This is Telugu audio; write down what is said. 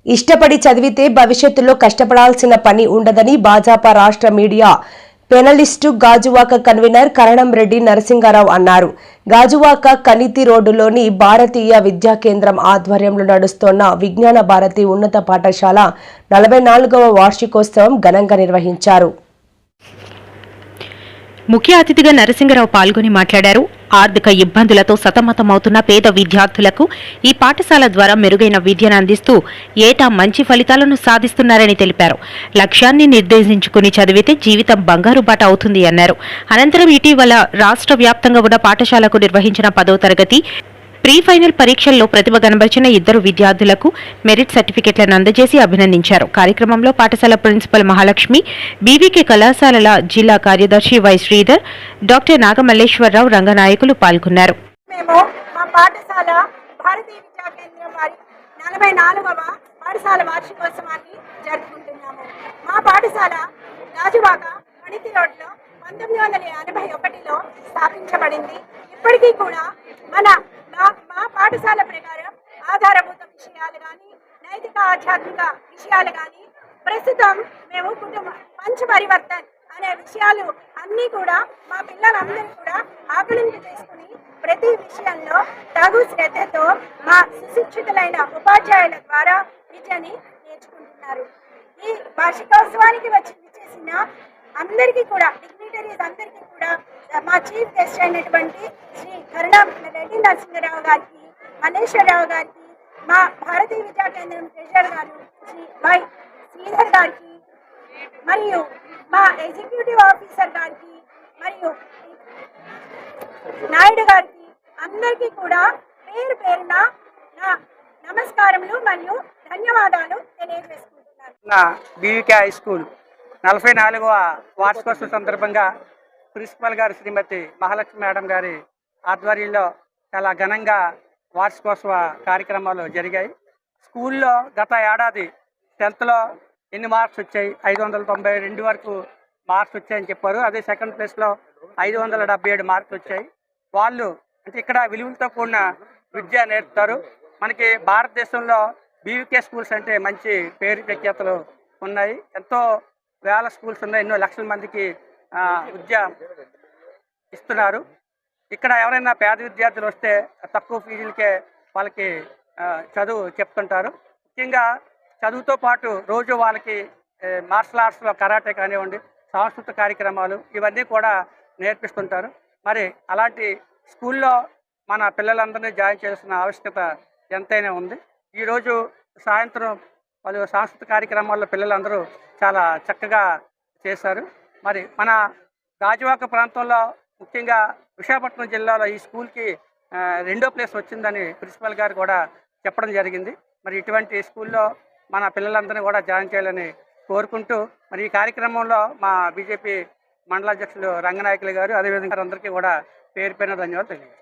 ఇష్టపడి చదివితే భవిష్యత్తులో కష్టపడాల్సిన పని ఉండదని భాజపా రాష్ట్ర మీడియా పెనలిస్టు గాజువాక కన్వీనర్ కరణం రెడ్డి నరసింగారావు అన్నారు. గాజువాక కనితి రోడ్డులోని భారతీయ విద్యా కేంద్రం ఆధ్వర్యంలో నడుస్తోన్న విజ్ఞాన భారతి ఉన్నత పాఠశాల 44వ వార్షికోత్సవం ఘనంగా నిర్వహించారు. ముఖ్య అతిథిగా నరసింగరావు పాల్గొని మాట్లాడారు. ఆర్థిక ఇబ్బందులతో సతమతమవుతున్న పేద విద్యార్థులకు ఈ పాఠశాల ద్వారా మెరుగైన విద్యను అందిస్తూ ఏటా మంచి ఫలితాలను సాధిస్తున్నారని తెలిపారు. లక్ష్యాన్ని నిర్దేశించుకుని చదివితే జీవితం బంగారు బాట అవుతుంది అన్నారు. అనంతరం ఇటీవల రాష్ట్ర వ్యాప్తంగా ఉన్న పాఠశాలకు నిర్వహించిన 10వ తరగతి ప్రీ ఫైనల్ పరీక్షల్లో ప్రతిభ కనబరిచిన 2 విద్యార్థులకు మెరిట్ సర్టిఫికెట్లను అందజేసి అభినందించారు. కార్యక్రమంలో పాఠశాల ప్రిన్సిపల్ మహాలక్ష్మి, బీవీకే కళాశాలల జిల్లా కార్యదర్శి వై శ్రీధర్, డాక్టర్ నాగమల్లేశ్వరరావు రంగనాయకులు పాల్గొన్నారు. మేము మా పాఠశాల భారతీయ విద్యా కేంద్రం వారి 44వ పాఠశాల వార్షికోత్సవాన్ని జరుపుకుంటున్నాము. మా పాఠశాల గాజువాక కణితి రోడ్లో 1981లో స్థాపించబడింది. ఇప్పటికీ కూడా మా పాఠశాల ప్రకారం ఆధారభూత విషయాలు కానీ, నైతిక ఆధ్యాత్మిక విషయాలు కానీ, ప్రస్తుతం మేము పంచ పరివర్తన్ అనే విషయాలు అన్నీ కూడా మా పిల్లలందరూ కూడా ఆకలింపు చేసుకుని ప్రతి విషయంలో తగు శ్రద్ధతో మా సుశిక్షితులైన ఉపాధ్యాయుల ద్వారా విద్యని నేర్చుకుంటున్నారు. ఈ వార్షికోత్సవానికి విచ్చేసిన అందరికీ కూడా, డిగ్నిటరీస్ అందరికీ కూడా మా చీఫ్ గెస్ట్ అయినటువంటి శ్రీ కరణం రెడ్డి నరసింగరావు గారికి, మల్లేశ్వరరావు గారికి, మా భారతీయ విద్యా కేంద్రం ట్రెజరర్ గారు శ్రీ వై శ్రీధర్ గారికి, మరియు మా ఎగ్జిక్యూటివ్ ఆఫీసర్ గారికి, మరియు నాయుడు గారికి అందరికీ కూడా పేరు పేరున నా నమస్కారములు మరియు ధన్యవాదాలు తెలియజేసుకుంటున్నాను. బీవీకే హై స్కూల్ 44వ వార్షికోత్సవం సందర్భంగా ప్రిన్సిపల్ గారు శ్రీమతి మహాలక్ష్మి మేడం గారి ఆధ్వర్యంలో చాలా ఘనంగా వార్షికోత్సవ కార్యక్రమాలు జరిగాయి. స్కూల్లో గత ఏడాది 10th ఎన్ని మార్క్స్ వచ్చాయి? 592 వరకు మార్క్స్ వచ్చాయని చెప్పారు. అదే సెకండ్ ప్లేస్లో 577 మార్క్స్ వచ్చాయి. వాళ్ళు అంటే ఇక్కడ విలువలతో కూడిన విద్య నేర్పుతారు. మనకి భారతదేశంలో బీవీకే స్కూల్స్ అంటే మంచి పేరు ప్రఖ్యాతలు ఉన్నాయి. ఎంతో వేల స్కూల్స్ ఉన్నాయి. ఎన్నో లక్షల మందికి విద్య ఇస్తున్నారు. ఇక్కడ ఎవరైనా పేద విద్యార్థులు వస్తే తక్కువ ఫీజులకే వాళ్ళకి చదువు చెప్తుంటారు. ముఖ్యంగా చదువుతో పాటు రోజు వాళ్ళకి మార్షల్ ఆర్ట్స్లో కరాటే కానివ్వండి, సాంస్కృతిక కార్యక్రమాలు ఇవన్నీ కూడా నేర్పిస్తుంటారు. మరి అలాంటి స్కూల్లో మన పిల్లలందరినీ జాయిన్ చేయాల్సిన ఆవశ్యకత ఎంతైనా ఉంది. ఈరోజు సాయంత్రం వాళ్ళు సాంస్కృతిక కార్యక్రమాల్లో పిల్లలందరూ చాలా చక్కగా చేశారు. మరి మన గాజువాక ప్రాంతంలో ముఖ్యంగా విశాఖపట్నం జిల్లాలో ఈ స్కూల్కి 2వ ప్లేస్ వచ్చిందని ప్రిన్సిపల్ గారు కూడా చెప్పడం జరిగింది. మరి ఇటువంటి స్కూల్లో మన పిల్లలందరినీ కూడా జాయిన్ చేయాలని కోరుకుంటూ మరి ఈ కార్యక్రమంలో మా బీజేపీ మండలాధ్యక్షులు రంగనాయకులు గారు, అదేవిధంగా అందరికీ కూడా పేరు పేరున ధన్యవాదాలు తెలియజేస్తారు.